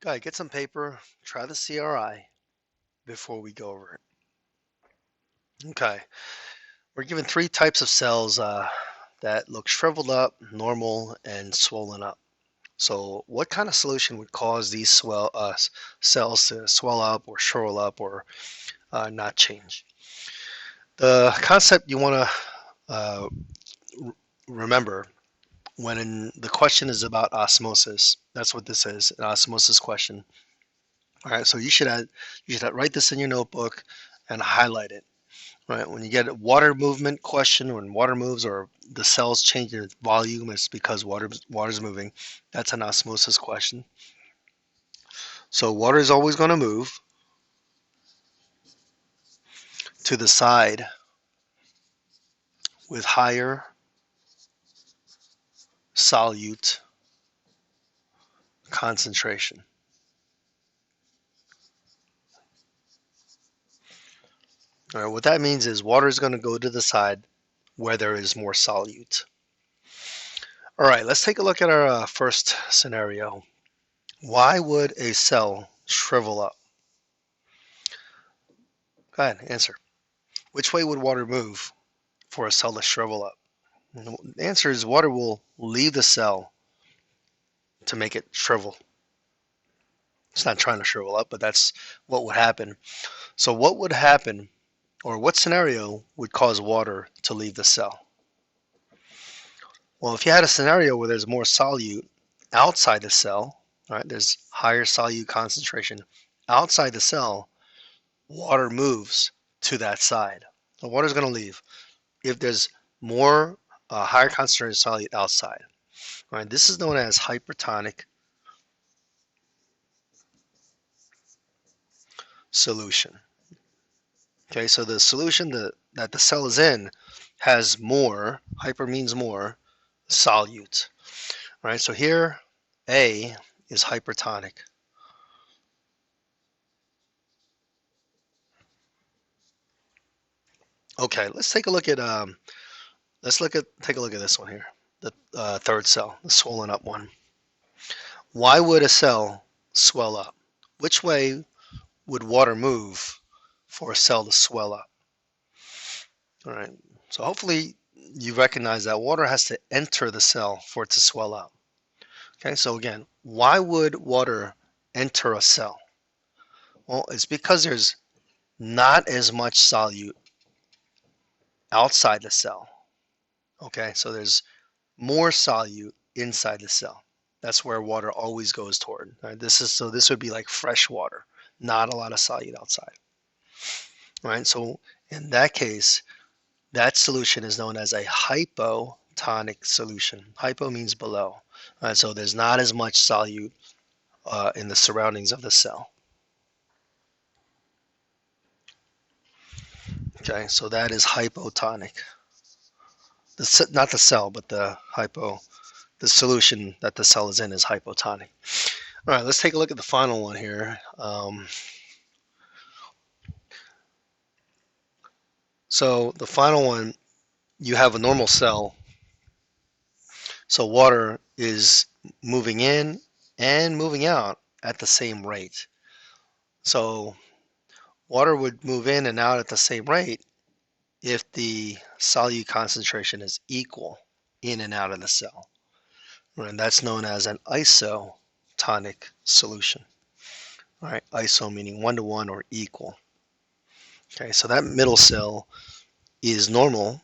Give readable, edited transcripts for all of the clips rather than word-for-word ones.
Guy, get some paper, try the CRI before we go over it. Okay, we're given three types of cells that look shriveled up, normal, and swollen up. So what kind of solution would cause these cells to swell up or shrivel up or not change? The concept you want to remember the question is about osmosis. That's what this is, an osmosis question. All right, so you should write this in your notebook and highlight it. Right, when you get a water movement question, when water moves or the cells change in its volume, it's because water's moving. That's an osmosis question. So water is always going to move to the side with higher solute concentration. All right, what that means is water is going to go to the side where there is more solute. All right, let's take a look at our first scenario. Why would a cell shrivel up? Go ahead, answer. Which way would water move for a cell to shrivel up? And the answer is water will leave the cell to make it shrivel. It's not trying to shrivel up, but that's what would happen. So what would happen, or what scenario would cause water to leave the cell? Well, if you had a scenario where there's more solute outside the cell, right, there's higher solute concentration outside the cell, water moves to that side. So water is going to leave if there's more higher concentration solute outside. All right, this is known as hypertonic solution. Okay, so the solution that the cell is in has more, hyper means more, solute. All right, so here A is hypertonic. Okay, let's take a look at take a look at this one here, the third cell, the swollen up one. Why would a cell swell up? Which way would water move for a cell to swell up? All right, so hopefully you recognize that water has to enter the cell for it to swell up. Okay, so again, why would water enter a cell? Well, it's because there's not as much solute outside the cell. Okay, so there's more solute inside the cell. That's where water always goes toward. Right? This would be like fresh water, not a lot of solute outside. All right, so in that case, that solution is known as a hypotonic solution. Hypo means below. So there's not as much solute in the surroundings of the cell. Okay, so that is hypotonic. Not the cell, but the solution that the cell is in is hypotonic. All right, let's take a look at the final one here. So the final one, you have a normal cell. So water is moving in and moving out at the same rate. So water would move in and out at the same rate if the solute concentration is equal in and out of the cell. And that's known as an isotonic solution. All right, iso meaning 1-to-1 or equal. Okay, so that middle cell is normal,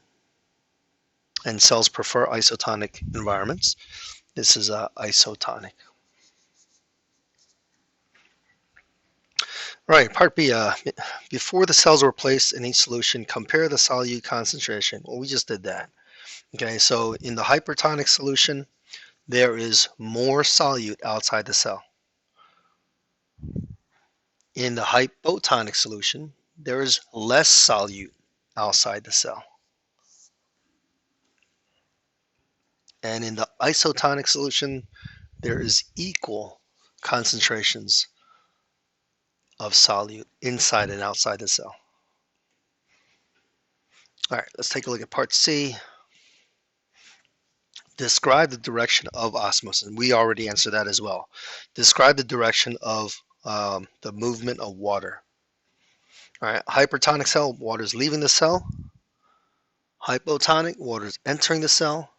and cells prefer isotonic environments. This is isotonic. All right, part B. Before the cells were placed in each solution, compare the solute concentration. Well, we just did that. Okay, so in the hypertonic solution, there is more solute outside the cell. In the hypotonic solution, there is less solute outside the cell. And in the isotonic solution, there is equal concentrations of solute inside and outside the cell. All right, let's take a look at part C. Describe the direction of osmosis. We already answered that as well. Describe the direction of the movement of water. All right, hypertonic cell, water is leaving the cell. Hypotonic, water is entering the cell.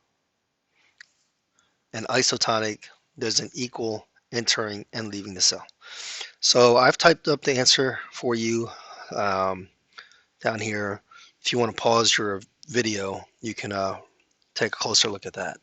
And isotonic, there's an equal entering and leaving the cell. So I've typed up the answer for you down here. If you want to pause your video, you can take a closer look at that.